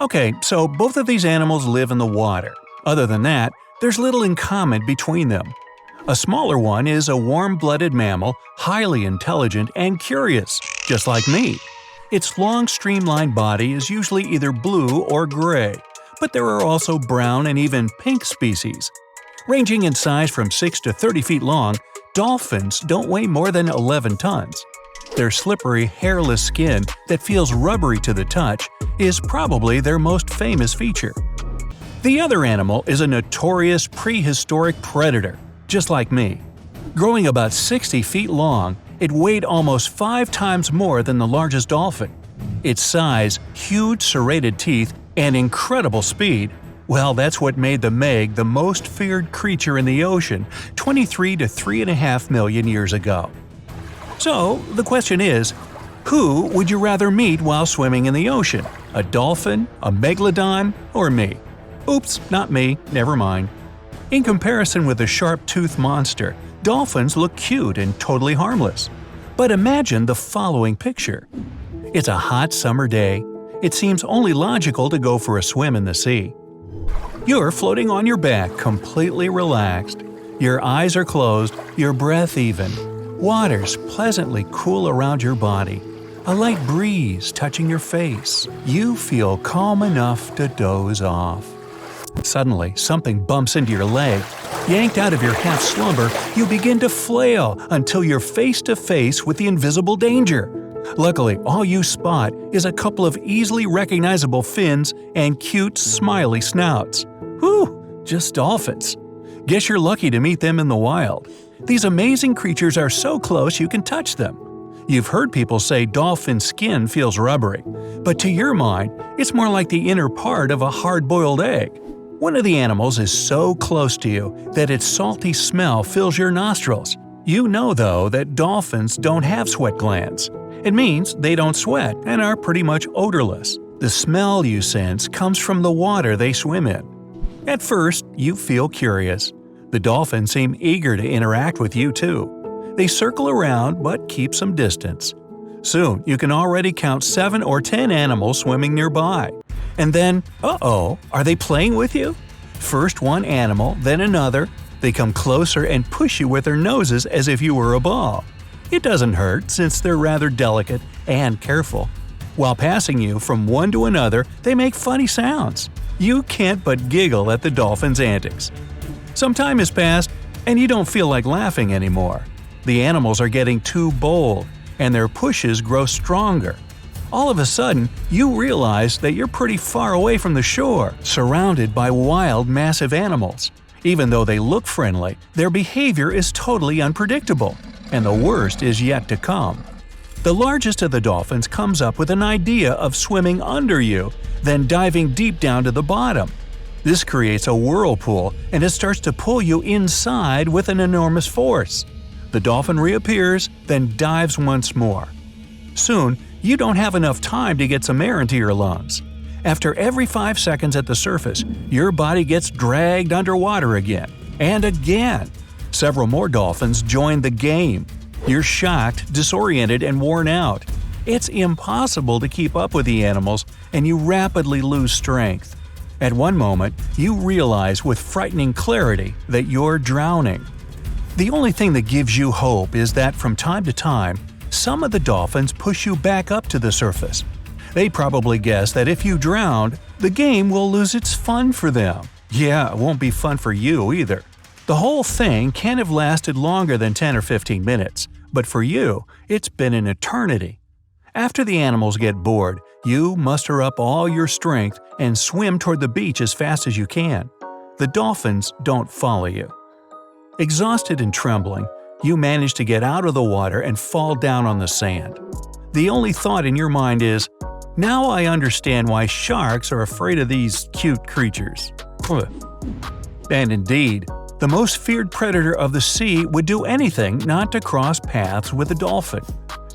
Okay, so both of these animals live in the water. Other than that, there's little in common between them. A smaller one is a warm-blooded mammal, highly intelligent and curious, just like me. Its long streamlined body is usually either blue or gray, but there are also brown and even pink species. Ranging in size from 6 to 30 feet long, dolphins don't weigh more than 11 tons. Their slippery, hairless skin that feels rubbery to the touch is probably their most famous feature. The other animal is a notorious prehistoric predator, just like me. Growing about 60 feet long, it weighed almost 5 times more than the largest dolphin. Its size, huge serrated teeth, and incredible speed – well, that's what made the Meg the most feared creature in the ocean 23 to 3.5 million years ago. So, the question is, who would you rather meet while swimming in the ocean? A dolphin, a megalodon, or me? Oops, not me, never mind. In comparison with the sharp-toothed monster, dolphins look cute and totally harmless. But imagine the following picture. It's a hot summer day. It seems only logical to go for a swim in the sea. You're floating on your back, completely relaxed. Your eyes are closed, your breath even. Water's pleasantly cool around your body. A light breeze touching your face. You feel calm enough to doze off. Suddenly, something bumps into your leg. Yanked out of your half-slumber, you begin to flail until you're face to face with the invisible danger. Luckily, all you spot is a couple of easily recognizable fins and cute, smiley snouts. Whew, just dolphins. Guess you're lucky to meet them in the wild. These amazing creatures are so close you can touch them. You've heard people say dolphin skin feels rubbery, but to your mind, it's more like the inner part of a hard-boiled egg. One of the animals is so close to you that its salty smell fills your nostrils. You know, though, that dolphins don't have sweat glands. It means they don't sweat and are pretty much odorless. The smell you sense comes from the water they swim in. At first, you feel curious. The dolphins seem eager to interact with you too. They circle around but keep some distance. Soon, you can already count 7 or 10 animals swimming nearby. And then, are they playing with you? First one animal, then another. They come closer and push you with their noses as if you were a ball. It doesn't hurt since they're rather delicate and careful. While passing you from one to another, they make funny sounds. You can't but giggle at the dolphin's antics. Some time has passed, and you don't feel like laughing anymore. The animals are getting too bold, and their pushes grow stronger. All of a sudden, you realize that you're pretty far away from the shore, surrounded by wild, massive animals. Even though they look friendly, their behavior is totally unpredictable, and the worst is yet to come. The largest of the dolphins comes up with an idea of swimming under you, then diving deep down to the bottom. This creates a whirlpool, and it starts to pull you inside with an enormous force. The dolphin reappears, then dives once more. Soon, you don't have enough time to get some air into your lungs. After every 5 seconds at the surface, your body gets dragged underwater again, and again. Several more dolphins join the game. You're shocked, disoriented, and worn out. It's impossible to keep up with the animals, and you rapidly lose strength. At one moment, you realize with frightening clarity that you're drowning. The only thing that gives you hope is that from time to time, some of the dolphins push you back up to the surface. They probably guess that if you drowned, the game will lose its fun for them. Yeah, it won't be fun for you either. The whole thing can't have lasted longer than 10 or 15 minutes, but for you, it's been an eternity. After the animals get bored, you muster up all your strength and swim toward the beach as fast as you can. The dolphins don't follow you. Exhausted and trembling, you manage to get out of the water and fall down on the sand. The only thought in your mind is, now I understand why sharks are afraid of these cute creatures. And indeed, the most feared predator of the sea would do anything not to cross paths with a dolphin.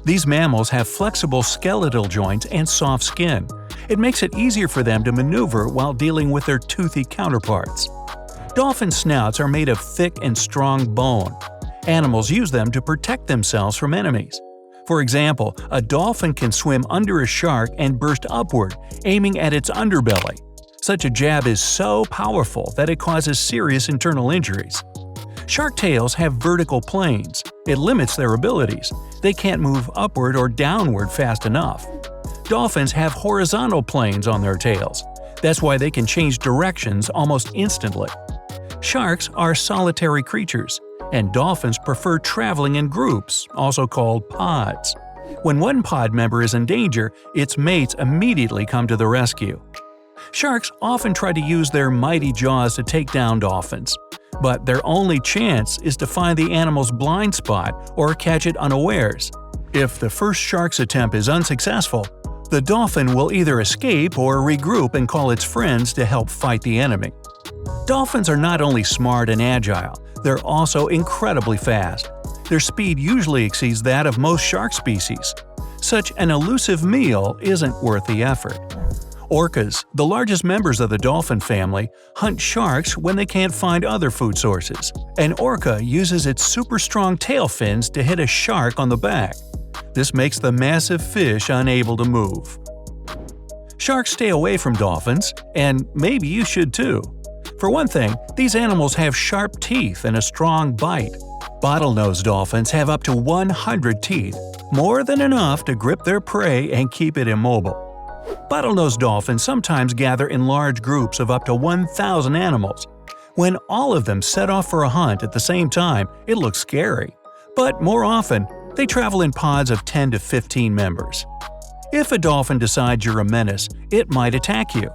These mammals have flexible skeletal joints and soft skin. It makes it easier for them to maneuver while dealing with their toothy counterparts. Dolphin snouts are made of thick and strong bone. Animals use them to protect themselves from enemies. For example, a dolphin can swim under a shark and burst upward, aiming at its underbelly. Such a jab is so powerful that it causes serious internal injuries. Shark tails have vertical planes. It limits their abilities. They can't move upward or downward fast enough. Dolphins have horizontal planes on their tails. That's why they can change directions almost instantly. Sharks are solitary creatures, and dolphins prefer traveling in groups, also called pods. When one pod member is in danger, its mates immediately come to the rescue. Sharks often try to use their mighty jaws to take down dolphins, but their only chance is to find the animal's blind spot or catch it unawares. If the first shark's attempt is unsuccessful, the dolphin will either escape or regroup and call its friends to help fight the enemy. Dolphins are not only smart and agile, they're also incredibly fast. Their speed usually exceeds that of most shark species. Such an elusive meal isn't worth the effort. Orcas, the largest members of the dolphin family, hunt sharks when they can't find other food sources. An orca uses its super strong tail fins to hit a shark on the back. This makes the massive fish unable to move. Sharks stay away from dolphins, and maybe you should too. For one thing, these animals have sharp teeth and a strong bite. Bottlenose dolphins have up to 100 teeth, more than enough to grip their prey and keep it immobile. Bottlenose dolphins sometimes gather in large groups of up to 1,000 animals. When all of them set off for a hunt at the same time, it looks scary. But more often, they travel in pods of 10 to 15 members. If a dolphin decides you're a menace, it might attack you.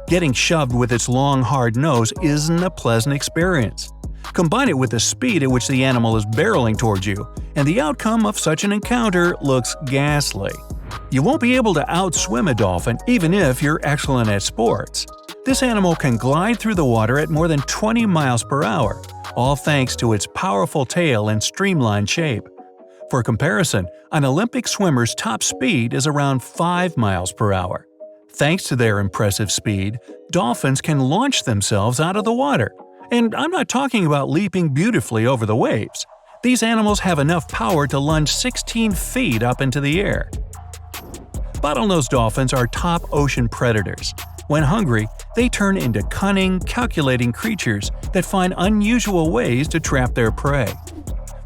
Getting shoved with its long, hard nose isn't a pleasant experience. Combine it with the speed at which the animal is barreling towards you, and the outcome of such an encounter looks ghastly. You won't be able to outswim a dolphin even if you're excellent at sports. This animal can glide through the water at more than 20 miles per hour, all thanks to its powerful tail and streamlined shape. For comparison, an Olympic swimmer's top speed is around 5 miles per hour. Thanks to their impressive speed, dolphins can launch themselves out of the water. And I'm not talking about leaping beautifully over the waves. These animals have enough power to lunge 16 feet up into the air. Bottlenose dolphins are top ocean predators. When hungry, they turn into cunning, calculating creatures that find unusual ways to trap their prey.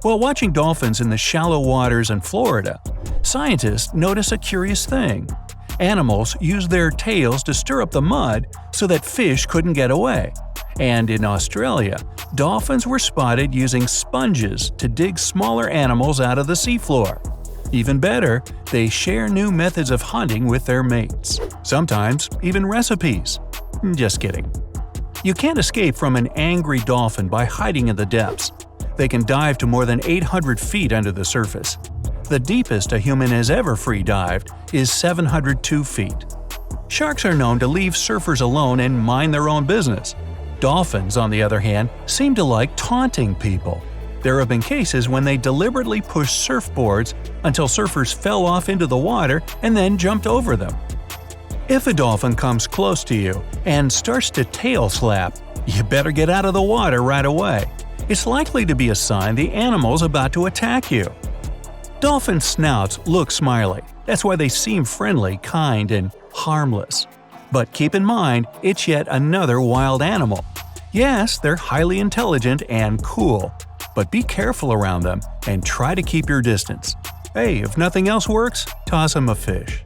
While watching dolphins in the shallow waters in Florida, scientists notice a curious thing. Animals use their tails to stir up the mud so that fish couldn't get away. And in Australia, dolphins were spotted using sponges to dig smaller animals out of the seafloor. Even better, they share new methods of hunting with their mates. Sometimes even recipes. Just kidding. You can't escape from an angry dolphin by hiding in the depths. They can dive to more than 800 feet under the surface. The deepest a human has ever free-dived is 702 feet. Sharks are known to leave surfers alone and mind their own business. Dolphins, on the other hand, seem to like taunting people. There have been cases when they deliberately pushed surfboards until surfers fell off into the water and then jumped over them. If a dolphin comes close to you and starts to tail slap, you better get out of the water right away. It's likely to be a sign the animal's about to attack you. Dolphin snouts look smiley. That's why they seem friendly, kind, and harmless. But keep in mind, it's yet another wild animal. Yes, they're highly intelligent and cool, but be careful around them and try to keep your distance. Hey, if nothing else works, toss them a fish.